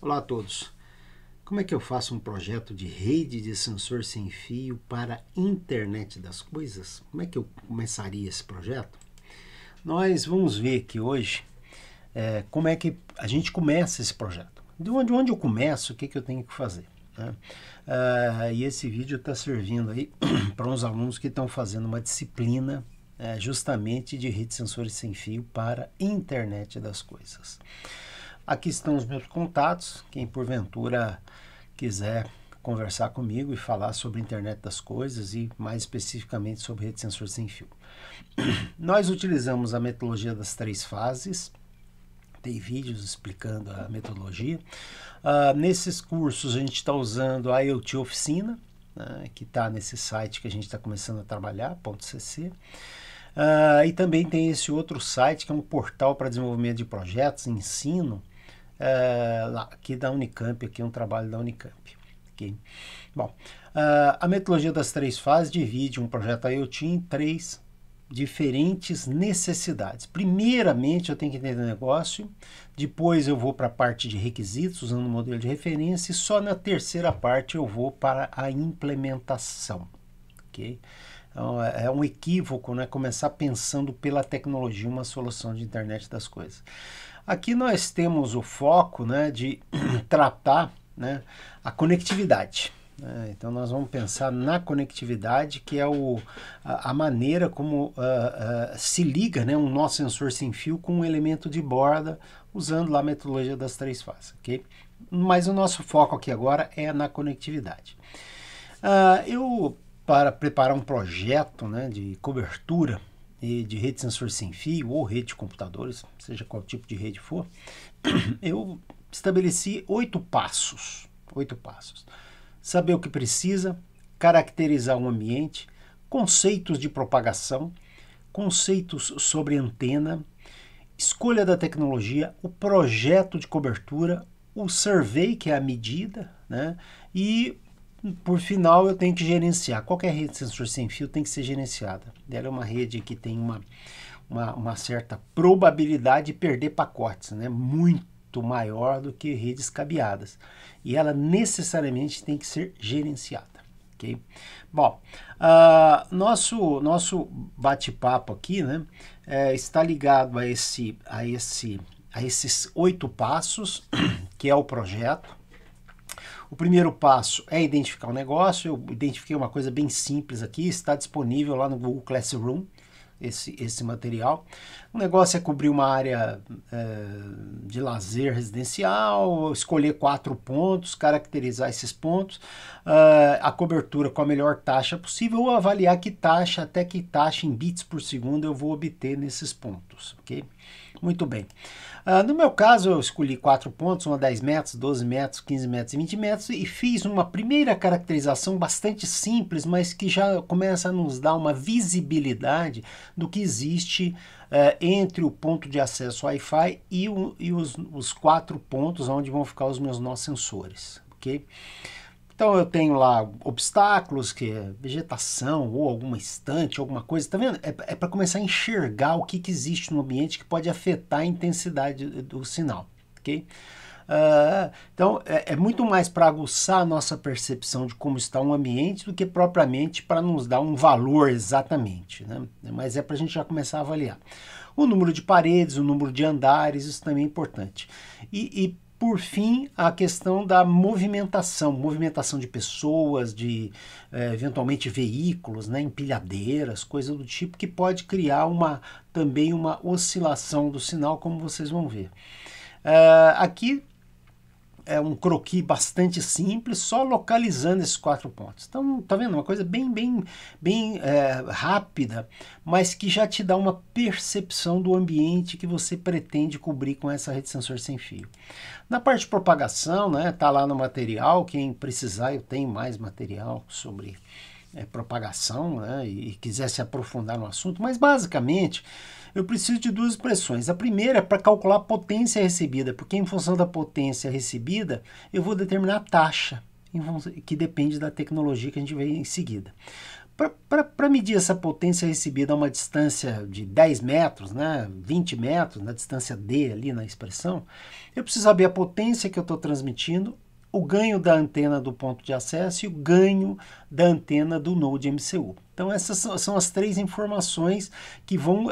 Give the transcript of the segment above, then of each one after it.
Olá a todos. Como é que eu faço um projeto de rede de sensor sem fio para a internet das coisas? Como é que eu começaria esse projeto? Nós vamos ver aqui hoje como é que a gente começa esse projeto. De onde eu começo, o que eu tenho que fazer? Né? E esse vídeo está servindo aí para uns alunos que estão fazendo uma disciplina justamente de rede de sensores sem fio para a internet das coisas. Aqui estão os meus contatos, quem porventura quiser conversar comigo e falar sobre a internet das coisas e mais especificamente sobre rede de sensor sem fio. Nós utilizamos a metodologia das 3 fases, tem vídeos explicando a metodologia. Nesses cursos a gente está usando a IoT Oficina, né, que está nesse site que a gente está começando a trabalhar, .cc. E também tem esse outro site que é um portal para desenvolvimento de projetos, ensino, aqui da Unicamp, aqui é um trabalho da Unicamp. Okay? Bom, a metodologia das 3 fases divide um projeto IoT em 3 diferentes necessidades. Primeiramente eu tenho que entender o negócio, depois eu vou para a parte de requisitos usando o modelo de referência e só na terceira parte eu vou para a implementação. Okay? Então, é um equívoco, né, começar pensando pela tecnologia uma solução de internet das coisas. Aqui nós temos o foco, né, de tratar, né, a conectividade. Então nós vamos pensar na conectividade, que é a maneira como se liga, né, um nó sensor sem fio com um elemento de borda, usando lá a metodologia das 3 fases. Okay? Mas o nosso foco aqui agora é na conectividade. Para preparar um projeto, né, de cobertura de rede de sensor sem fio ou rede de computadores, seja qual tipo de rede for, eu estabeleci 8 passos. 8 passos. Saber o que precisa, caracterizar um ambiente, conceitos de propagação, conceitos sobre antena, escolha da tecnologia, o projeto de cobertura, o survey, que é a medida, né? E por final eu tenho que gerenciar. Qualquer rede de sensor sem fio tem que ser gerenciada. Ela é uma rede que tem uma certa probabilidade de perder pacotes, né? Muito maior do que redes cabeadas. E ela necessariamente tem que ser gerenciada. Okay? Bom, nosso bate-papo aqui, né, está ligado a esses 8 passos, que é o projeto. O primeiro passo é identificar o negócio. Eu identifiquei uma coisa bem simples aqui, está disponível lá no Google Classroom, esse material. O negócio é cobrir uma área de lazer residencial, escolher 4 pontos, caracterizar esses pontos, a cobertura com a melhor taxa possível, ou avaliar até que taxa em bits por segundo eu vou obter nesses pontos. Okay? Muito bem. No meu caso, eu escolhi 4 pontos, a 10 metros, 12 metros, 15 metros e 20 metros, e fiz uma primeira caracterização bastante simples, mas que já começa a nos dar uma visibilidade do que existe entre o ponto de acesso Wi-Fi e os 4 pontos onde vão ficar os meus nós sensores. Okay? Então eu tenho lá obstáculos, que é vegetação ou alguma estante, alguma coisa, tá vendo? É para começar a enxergar o que existe no ambiente que pode afetar a intensidade do sinal, ok? Então é muito mais para aguçar a nossa percepção de como está um ambiente do que propriamente para nos dar um valor exatamente, né? Mas é para a gente já começar a avaliar. O número de paredes, o número de andares, isso também é importante. Por fim, a questão da movimentação de pessoas, de eventualmente veículos, né, empilhadeiras, coisa do tipo, que pode criar também uma oscilação do sinal, como vocês vão ver. Aqui é um croquis bastante simples, só localizando esses 4 pontos. Então, tá vendo? Uma coisa bem rápida, mas que já te dá uma percepção do ambiente que você pretende cobrir com essa rede de sensor sem fio. Na parte de propagação, né, tá lá no material, quem precisar, eu tenho mais material sobre propagação, né, e quiser se aprofundar no assunto, mas basicamente eu preciso de 2 expressões. A primeira é para calcular a potência recebida, porque em função da potência recebida, eu vou determinar a taxa, que depende da tecnologia que a gente vê em seguida. Para medir essa potência recebida a uma distância de 10 metros, né, 20 metros, na distância D ali na expressão, eu preciso saber a potência que eu estou transmitindo, o ganho da antena do ponto de acesso e o ganho da antena do Node MCU. Então essas são as três informações que vão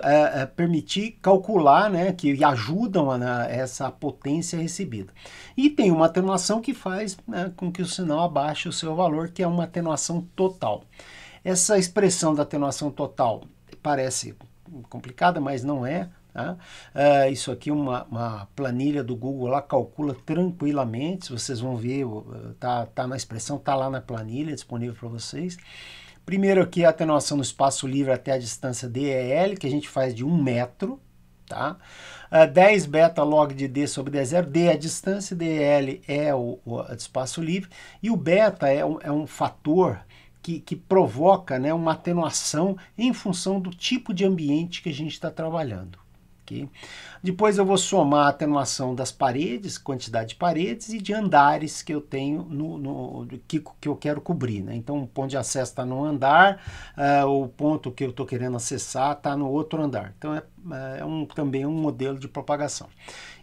permitir calcular, né, que ajudam essa potência recebida. E tem uma atenuação que faz, né, com que o sinal abaixe o seu valor, que é uma atenuação total. Essa expressão da atenuação total parece complicada, mas não é. Tá? Isso aqui, uma planilha do Google lá calcula tranquilamente. Vocês vão ver, tá na expressão, tá lá na planilha disponível para vocês. Primeiro aqui a atenuação no espaço livre até a distância DEL, que a gente faz de 1 metro. Tá? 10 beta log de D sobre D0, D é a distância, DL é o espaço livre, e o beta é um fator que provoca, né, uma atenuação em função do tipo de ambiente que a gente está trabalhando. Okay? Depois eu vou somar a atenuação das paredes, quantidade de paredes e de andares que eu tenho que eu quero cobrir. Né? Então o ponto de acesso está no andar, o ponto que eu estou querendo acessar está no outro andar. Então também um modelo de propagação.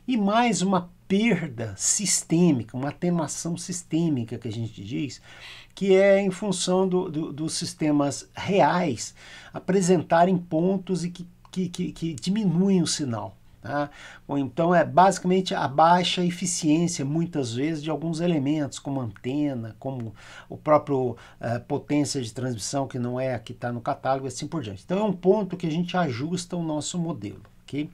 E mais uma perda sistêmica, uma atenuação sistêmica que a gente diz, que é em função dos sistemas reais apresentarem pontos e que diminuem o sinal. Tá? Ou então é basicamente a baixa eficiência, muitas vezes, de alguns elementos, como antena, como o próprio potência de transmissão, que não é a que está no catálogo, e assim por diante. Então é um ponto que a gente ajusta o nosso modelo. Okay?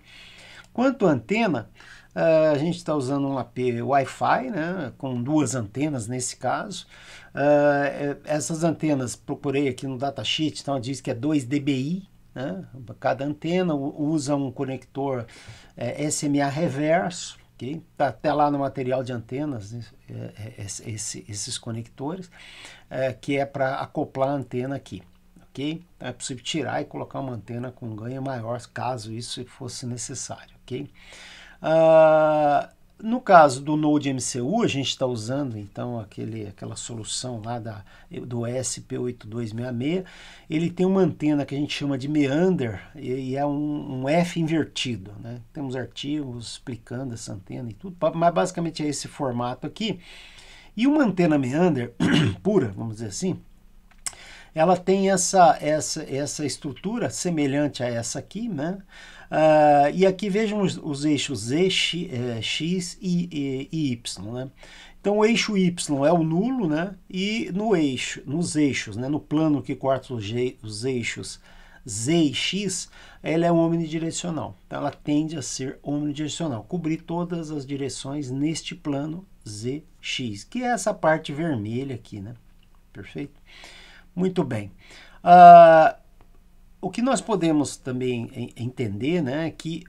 Quanto à antena, a gente está usando um AP Wi-Fi, né, com 2 antenas nesse caso. Essas antenas, procurei aqui no datasheet, então diz que é 2 dBi, né? Cada antena usa um conector SMA reverso, okay? Tá até lá no material de antenas, esses conectores, que é para acoplar a antena aqui. Okay? Então é possível tirar e colocar uma antena com ganho maior, caso isso fosse necessário. Okay? No caso do Node MCU, a gente está usando então aquela solução lá do ESP8266. Ele tem uma antena que a gente chama de meander e é um F invertido. Né? Temos artigos explicando essa antena e tudo, mas basicamente é esse formato aqui. E uma antena meander pura, vamos dizer assim, ela tem essa estrutura semelhante a essa aqui, né? E aqui vejam os eixos Z, X e Y, né? Então o eixo Y é o nulo, né? E nos eixos, né? No plano que corta os eixos Z e X, ela é omnidirecional. Então ela tende a ser omnidirecional, cobrir todas as direções neste plano ZX, que é essa parte vermelha aqui, né? Perfeito? Muito bem. O que nós podemos também entender, né, é que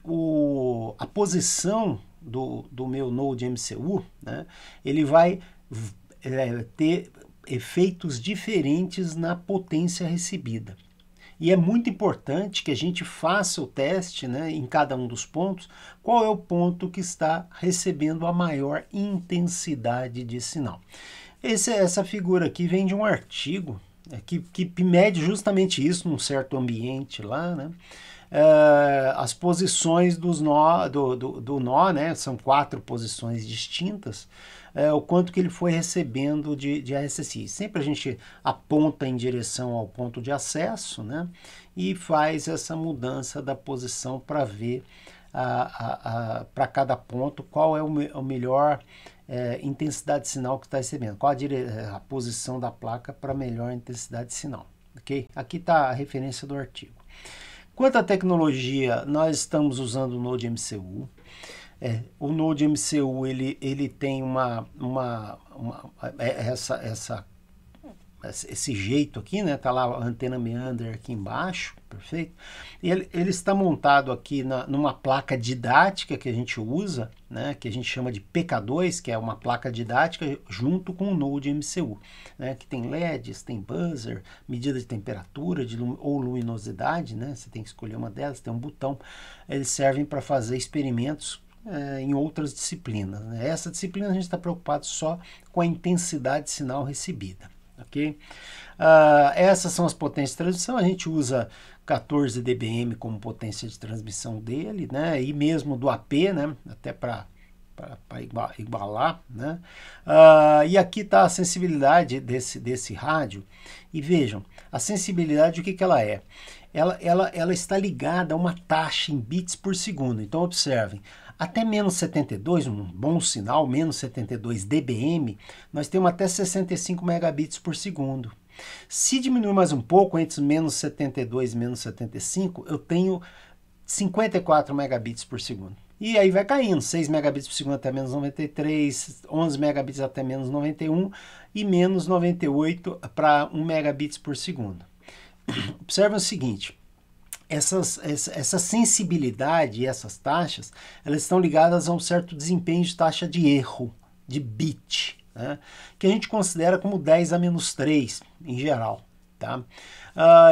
a posição do meu Node MCU, né, ele vai ter efeitos diferentes na potência recebida. E é muito importante que a gente faça o teste, né, em cada um dos pontos, qual é o ponto que está recebendo a maior intensidade de sinal. Essa figura aqui vem de um artigo que mede justamente isso num certo ambiente lá, né? As posições do nó, né? São 4 posições distintas, o quanto que ele foi recebendo de RSSI. Sempre a gente aponta em direção ao ponto de acesso, né? E faz essa mudança da posição para ver para cada ponto qual é o melhor intensidade de sinal que está recebendo, qual a posição da placa para melhor intensidade de sinal. Okay? Aqui está a referência do artigo. Quanto à tecnologia, nós estamos usando o Node MCU. O Node MCU ele tem esse jeito aqui, né? Tá lá a antena meander aqui embaixo, perfeito? E ele está montado aqui numa placa didática que a gente usa, né? Que a gente chama de PK2, que é uma placa didática junto com o Node MCU, né? Que tem LEDs, tem buzzer, medida de temperatura ou luminosidade, né? Você tem que escolher uma delas, tem um botão. Eles servem para fazer experimentos em outras disciplinas. Né? Essa disciplina a gente está preocupado só com a intensidade de sinal recebida. ok? Essas são as potências de transmissão. A gente usa 14 dBm como potência de transmissão dele, né? E mesmo do AP, né? Até para igualar, né? E aqui está a sensibilidade desse rádio. E vejam, a sensibilidade, o que ela é? Ela está ligada a uma taxa em bits por segundo. Então, observem, até menos 72, um bom sinal, menos 72 dBm, nós temos até 65 megabits por segundo. Se diminuir mais um pouco, entre menos 72 e menos 75, eu tenho 54 megabits por segundo. E aí vai caindo, 6 megabits por segundo até menos 93, 11 megabits até menos 91 e menos 98 para 1 megabits por segundo. Observe o seguinte, essa sensibilidade e essas taxas, elas estão ligadas a um certo desempenho de taxa de erro, de bit, né, que a gente considera como 10 a menos 3 em geral. Tá?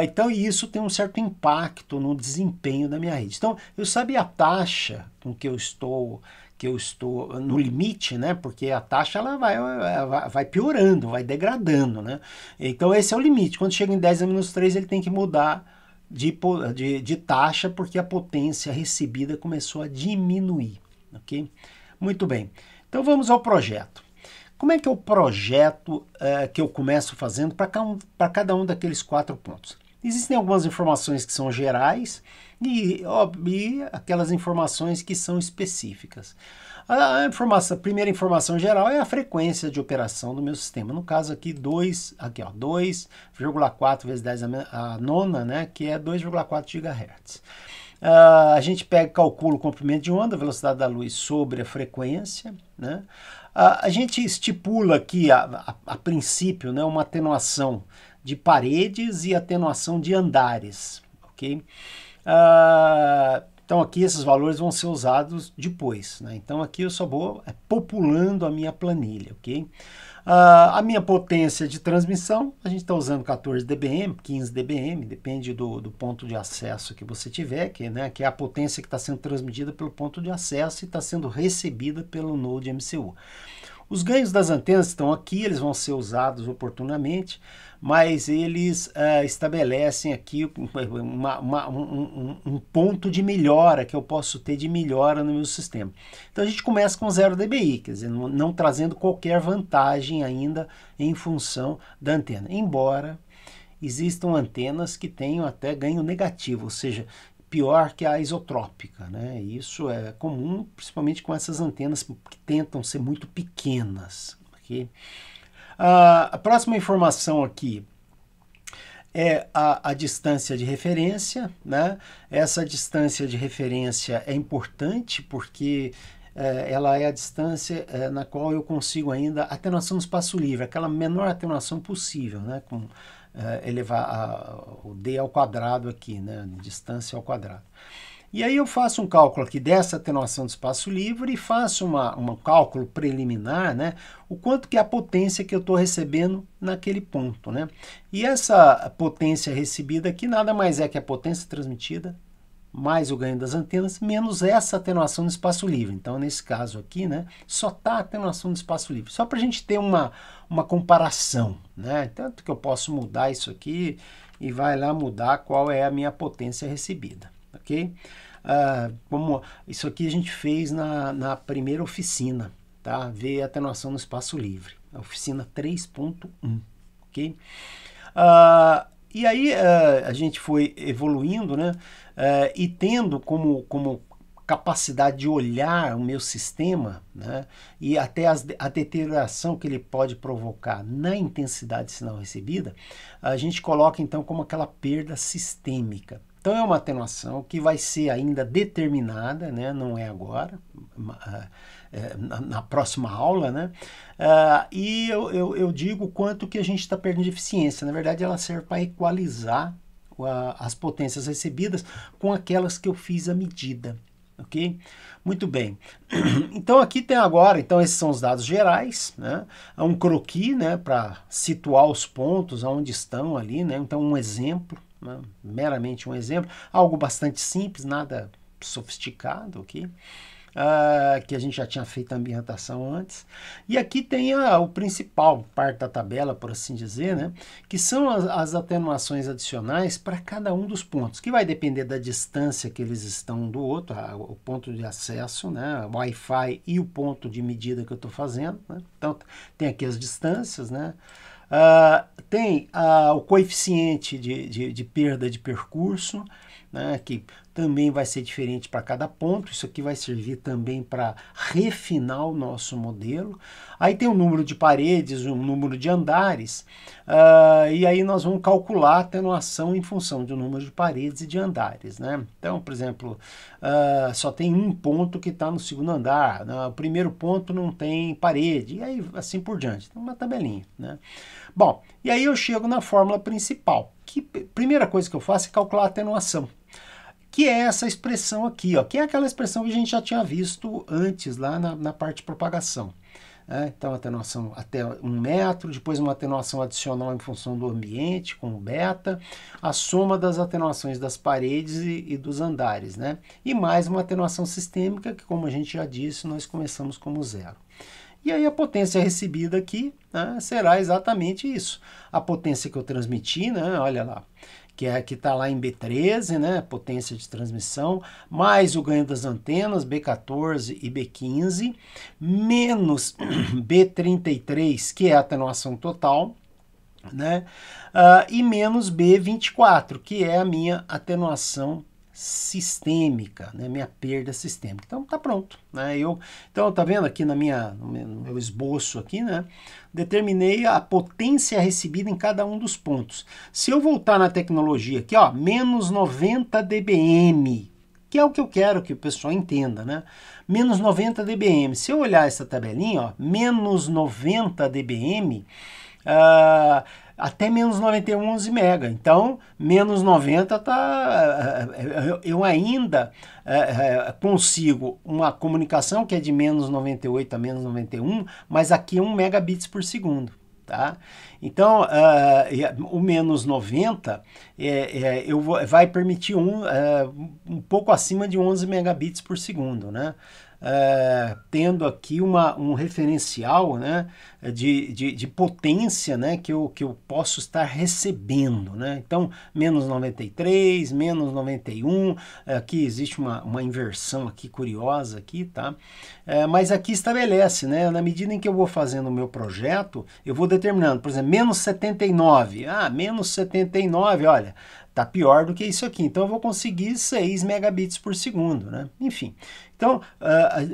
Então isso tem um certo impacto no desempenho da minha rede. Então eu sabia a taxa com que eu estou no limite, né? Porque a taxa ela vai piorando, vai degradando, né? Então esse é o limite. Quando chega em 10 a menos 3 ele tem que mudar de taxa porque a potência recebida começou a diminuir, ok? Muito bem. Então vamos ao projeto. Como é que é o projeto que eu começo fazendo para cada um daqueles 4 pontos? Existem algumas informações que são gerais e aquelas informações que são específicas. A primeira informação geral é a frequência de operação do meu sistema. No caso aqui, 2,4 vezes 10 a nona, né, que é 2,4 GHz. A gente calcula o comprimento de onda, a velocidade da luz sobre a frequência, né? A gente estipula aqui, a princípio, né, uma atenuação de paredes e atenuação de andares, ok? Então aqui esses valores vão ser usados depois, né? Então aqui eu só vou populando a minha planilha, ok? A minha potência de transmissão, a gente está usando 14 dBm, 15 dBm, depende do ponto de acesso que você tiver, que é a potência que está sendo transmitida pelo ponto de acesso e está sendo recebida pelo node MCU. Os ganhos das antenas estão aqui, eles vão ser usados oportunamente, mas eles estabelecem aqui um ponto de melhora que eu posso ter de melhora no meu sistema. Então a gente começa com 0 dBi, quer dizer, não trazendo qualquer vantagem ainda em função da antena, embora existam antenas que tenham até ganho negativo, ou seja, pior que a isotrópica, né? Isso é comum, principalmente com essas antenas que tentam ser muito pequenas, ok? A próxima informação aqui é a distância de referência, né? Essa distância de referência é importante porque ela é a distância na qual eu consigo ainda atenuação no espaço livre, aquela menor atenuação possível, né? Com elevar o d ao quadrado aqui, né? Distância ao quadrado. E aí eu faço um cálculo aqui dessa atenuação do espaço livre e faço um cálculo preliminar, né? O quanto que é a potência que eu estou recebendo naquele ponto, né? E essa potência recebida aqui nada mais é que a potência transmitida mais o ganho das antenas, menos essa atenuação no espaço livre. Então, nesse caso aqui, né, só está a atenuação do espaço livre. Só para a gente ter uma comparação, né? Tanto que eu posso mudar isso aqui e vai lá mudar qual é a minha potência recebida, ok? Como isso aqui a gente fez na primeira oficina, tá? Ver a atenuação no espaço livre, a oficina 3.1, ok? E aí a gente foi evoluindo, né? E tendo como capacidade de olhar o meu sistema, né? E até a deterioração que ele pode provocar na intensidade de sinal recebida, a gente coloca então como aquela perda sistêmica. Então é uma atenuação que vai ser ainda determinada, né? Não é agora, na próxima aula, né? E eu digo quanto que a gente está perdendo de eficiência. Na verdade, ela serve para equalizar as potências recebidas com aquelas que eu fiz à medida, ok? Muito bem. Então aqui tem agora, então esses são os dados gerais, né? Há um croquis, né? Para situar os pontos aonde estão ali, né? Então um exemplo, né? Meramente um exemplo, algo bastante simples, nada sofisticado, ok? que a gente já tinha feito a ambientação antes. E aqui tem o principal parte da tabela, por assim dizer, né? Que são as atenuações adicionais para cada um dos pontos, que vai depender da distância que eles estão um do outro, o ponto de acesso, né? O Wi-Fi e o ponto de medida que eu estou fazendo, né? Então, tem aqui as distâncias, né? Tem o coeficiente de perda de percurso, né, que também vai ser diferente para cada ponto. Isso aqui vai servir também para refinar o nosso modelo. Aí tem o número de paredes, o número de andares, e aí nós vamos calcular a atenuação em função do número de paredes e de andares, né? Então, por exemplo, só tem um ponto que está no segundo andar, né? O primeiro ponto não tem parede, e aí assim por diante. Então, uma tabelinha, né? Bom, e aí eu chego na fórmula principal, que primeira coisa que eu faço é calcular a atenuação, que é essa expressão aqui, ó, que é aquela expressão que a gente já tinha visto antes, lá na parte de propagação. Então, atenuação até 1 metro, depois uma atenuação adicional em função do ambiente, com o beta, a soma das atenuações das paredes e dos andares, né? E mais uma atenuação sistêmica, que, como a gente já disse, nós começamos como 0. E aí a potência recebida aqui, né, será exatamente isso. A potência que eu transmiti, né, olha lá, que está lá em B13, né, potência de transmissão, mais o ganho das antenas, B14 e B15, menos B33, que é a atenuação total, né, e menos B24, que é a minha atenuação sistêmica, né, minha perda sistêmica. Então tá pronto, né? Então tá vendo aqui no meu esboço aqui, né? Determinei a potência recebida em cada um dos pontos. Se eu voltar na tecnologia aqui, ó, menos 90 dBm, que é o que eu quero que o pessoal entenda, né? Menos 90 dBm. Se eu olhar essa tabelinha, ó, menos 90 dBm, até menos 91, 11 mega. Então, menos 90 eu ainda consigo uma comunicação que é de menos 98 a menos 91, mas aqui é 1 megabits por segundo. Tá? Então, o menos 90 vai permitir um pouco acima de 11 megabits por segundo, né? Tendo aqui um referencial, né, de potência, né, que eu posso estar recebendo, né? Então, menos 93, menos 91, aqui existe uma inversão aqui curiosa aqui, tá? Mas aqui estabelece, né, na medida em que eu vou fazendo o meu projeto, eu vou determinando, por exemplo, menos 79, menos 79, olha, tá pior do que isso aqui, então eu vou conseguir 6 megabits por segundo, né? Enfim, então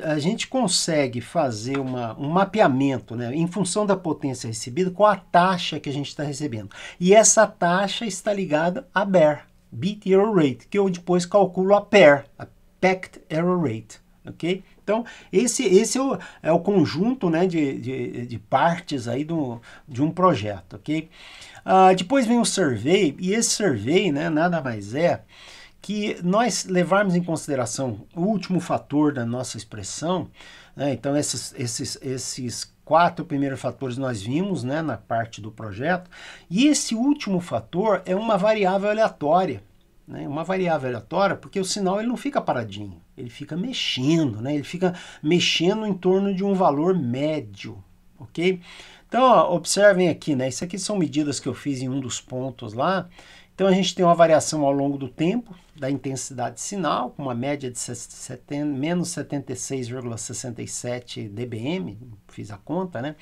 a gente consegue fazer um mapeamento, né, em função da potência recebida, com a taxa que a gente está recebendo. E essa taxa está ligada a BER, Bit Error Rate, que eu depois calculo a PER, a Packet Error Rate, ok? Então, esse é o conjunto, né, de partes aí de um projeto, ok? Depois vem o survey, e esse survey, né, nada mais é que nós levarmos em consideração o último fator da nossa expressão, né? Então esses 4 primeiros fatores nós vimos, né, na parte do projeto, e esse último fator é uma variável aleatória, né? Uma variável aleatória porque o sinal ele não fica paradinho, ele fica mexendo, né? Ele fica mexendo em torno de um valor médio, ok? Então, ó, observem aqui, né? Isso aqui são medidas que eu fiz em um dos pontos lá. Então, a gente tem uma variação ao longo do tempo da intensidade de sinal, com uma média de menos 76,67 dBm, fiz a conta, né?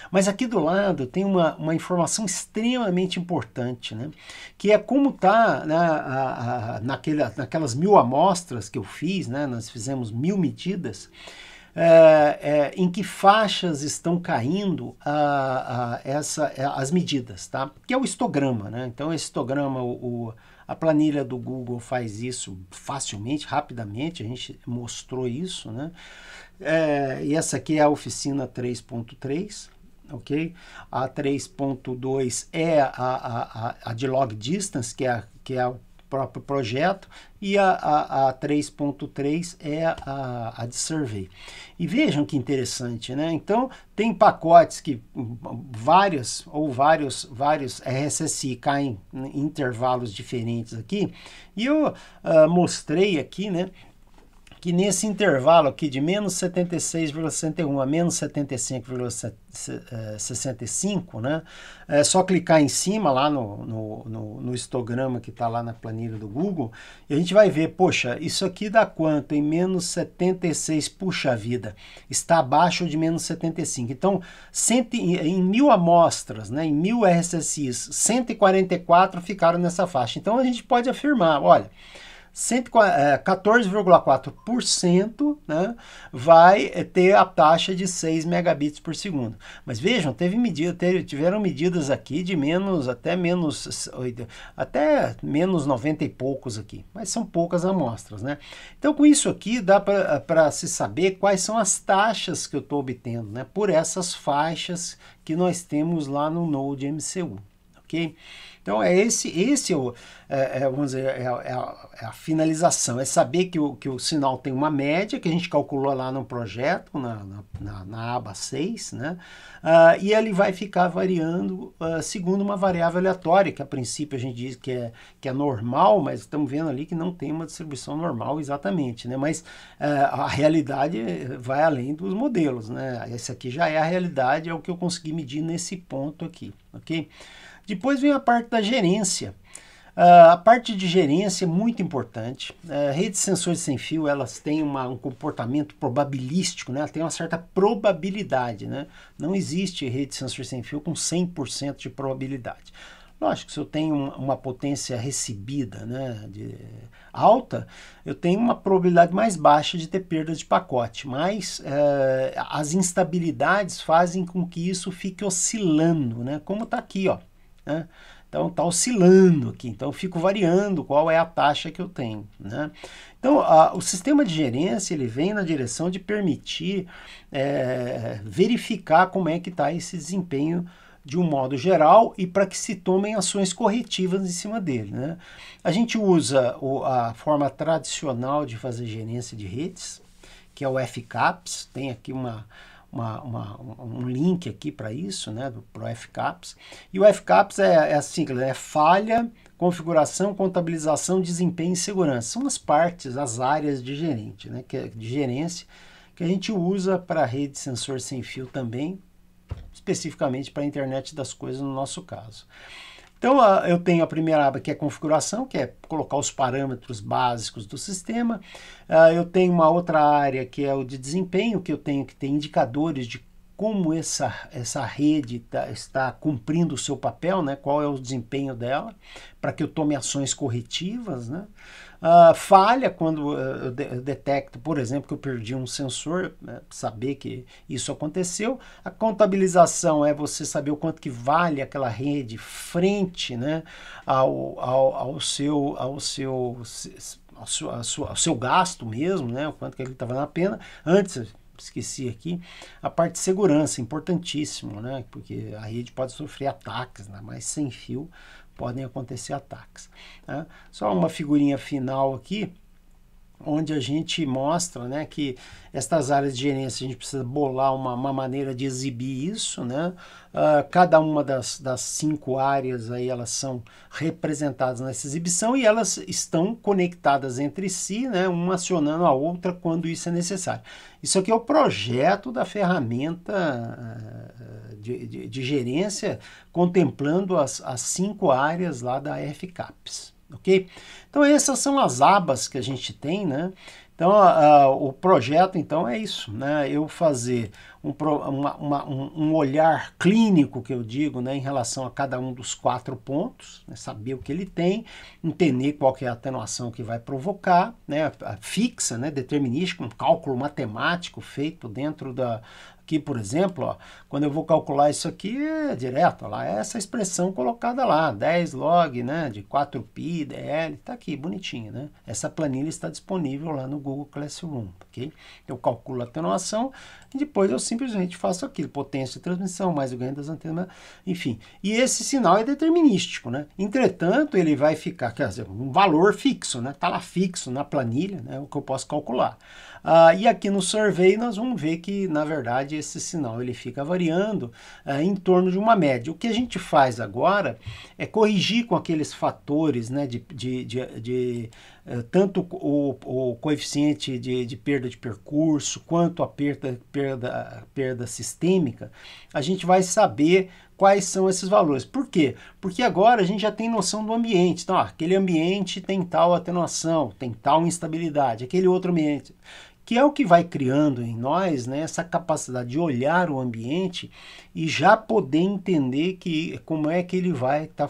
Mas aqui do lado tem uma informação extremamente importante, né? Que é como está, né, naquelas 1000 amostras que eu fiz, né? Nós fizemos 1000 medidas, em que faixas estão caindo as medidas, tá? Que é o histograma, né? Então, esse histograma, a planilha do Google faz isso facilmente, rapidamente, a gente mostrou isso, né? E essa aqui é a oficina 3.3, ok? A 3.2 é a de log distance, que é o próprio projeto, e a 3.3 é a de survey. E vejam que interessante, né? Então, tem pacotes que vários RSSI caem em intervalos diferentes aqui, e eu mostrei aqui, né, que nesse intervalo aqui de menos 76,61 a menos 75,65, né? É só clicar em cima lá no histograma que está lá na planilha do Google, e a gente vai ver, poxa, isso aqui dá quanto? Em menos 76, puxa vida, está abaixo de menos 75. Então, em 1000 amostras, né, em 1000 RSSIs, 144 ficaram nessa faixa. Então, a gente pode afirmar, olha, 14,4%, né, vai ter a taxa de 6 megabits por segundo. Mas vejam, tiveram medidas aqui de até menos 90 e poucos aqui, mas são poucas amostras, né? Então, com isso aqui, dá para se saber quais são as taxas que eu estou obtendo, né, por essas faixas que nós temos lá no Node MCU, ok? Então, vamos dizer, é a finalização, é saber que o sinal tem uma média, que a gente calculou lá no projeto, na aba 6, né? E ele vai ficar variando segundo uma variável aleatória, que a princípio a gente diz que é normal, mas estamos vendo ali que não tem uma distribuição normal exatamente, né? Mas a realidade vai além dos modelos, né? Esse aqui já é a realidade, é o que eu consegui medir nesse ponto aqui, ok? Depois vem a parte da gerência. A parte de gerência é muito importante. Redes de sensores sem fio, elas têm um comportamento probabilístico, né? Ela tem uma certa probabilidade, né? Não existe rede de sensores sem fio com 100% de probabilidade. Lógico, se eu tenho uma potência recebida, né, alta, eu tenho uma probabilidade mais baixa de ter perda de pacote, mas as instabilidades fazem com que isso fique oscilando, né? Como está aqui, ó. Né? Então está oscilando aqui, então eu fico variando qual é a taxa que eu tenho, né? Então o sistema de gerência ele vem na direção de permitir verificar como é que está esse desempenho de um modo geral e para que se tomem ações corretivas em cima dele, né? A gente usa a forma tradicional de fazer gerência de redes, que é o FCAPS, tem aqui um link aqui para isso, né, para o FCAPS. E o FCAPS é a sigla, é falha, configuração, contabilização, desempenho e segurança. São as partes, as áreas de gerente, né, de gerência, que a gente usa para a rede de sensor sem fio também, especificamente para a internet das coisas no nosso caso. Então, eu tenho a primeira aba que é configuração, que é colocar os parâmetros básicos do sistema. Eu tenho uma outra área que é o de desempenho, que eu tenho que ter indicadores de como essa rede está cumprindo o seu papel, né? Qual é o desempenho dela, para que eu tome ações corretivas, né? Falha quando eu detecto, por exemplo, que eu perdi um sensor, né, saber que isso aconteceu. A contabilização é você saber o quanto que vale aquela rede frente, né, ao seu gasto mesmo, né, o quanto que ele está valendo a pena. Antes, esqueci aqui, a parte de segurança, importantíssimo, né, porque a rede pode sofrer ataques, né, mas sem fio podem acontecer ataques, né? Só uma figurinha final aqui, onde a gente mostra, né, que estas áreas de gerência a gente precisa bolar uma maneira de exibir isso, né? Cada uma das 5 áreas aí, elas são representadas nessa exibição e elas estão conectadas entre si, né, uma acionando a outra quando isso é necessário. Isso aqui é o projeto da ferramenta de gerência, contemplando as 5 áreas lá da FCAPS. Ok? Então essas são as abas que a gente tem, né? Então o projeto então é isso, né? Eu fazer um olhar clínico, que eu digo, né, em relação a cada um dos 4 pontos, né, saber o que ele tem, entender qual que é a atenuação que vai provocar, né, fixa, né, determinística, um cálculo matemático feito dentro aqui, por exemplo, ó, quando eu vou calcular isso aqui, é direto, ó, lá, é essa expressão colocada lá, 10 log, né, de 4π, dl, tá aqui, bonitinho, né? Essa planilha está disponível lá no Google Classroom, ok? Eu calculo a atenuação e depois eu simplesmente faço aquilo, potência de transmissão, mais o ganho das antenas, enfim. E esse sinal é determinístico, né? Entretanto, ele vai ficar, quer dizer, um valor fixo, né? Tá lá fixo na planilha, né? O que eu posso calcular. E aqui no survey nós vamos ver que, na verdade, esse sinal ele fica variando em torno de uma média. O que a gente faz agora é corrigir com aqueles fatores, né, tanto o coeficiente de perda de percurso, quanto a perda sistêmica, a gente vai saber quais são esses valores. Por quê? Porque agora a gente já tem noção do ambiente. Então, aquele ambiente tem tal atenuação, tem tal instabilidade, aquele outro ambiente, que é o que vai criando em nós, né, essa capacidade de olhar o ambiente e já poder entender como é que ele vai estar,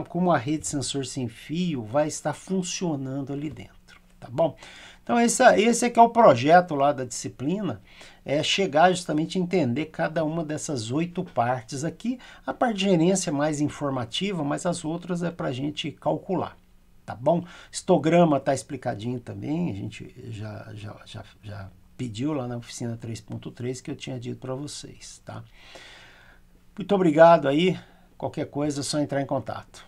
como a rede sensor sem fio vai estar funcionando ali dentro, tá bom? Então esse é que é o projeto lá da disciplina, é chegar justamente a entender cada uma dessas 8 partes aqui. A parte de gerência é mais informativa, mas as outras é para a gente calcular. Tá bom? Histograma tá explicadinho também, a gente já pediu lá na oficina 3.3 que eu tinha dito para vocês, tá? Muito obrigado aí, qualquer coisa é só entrar em contato.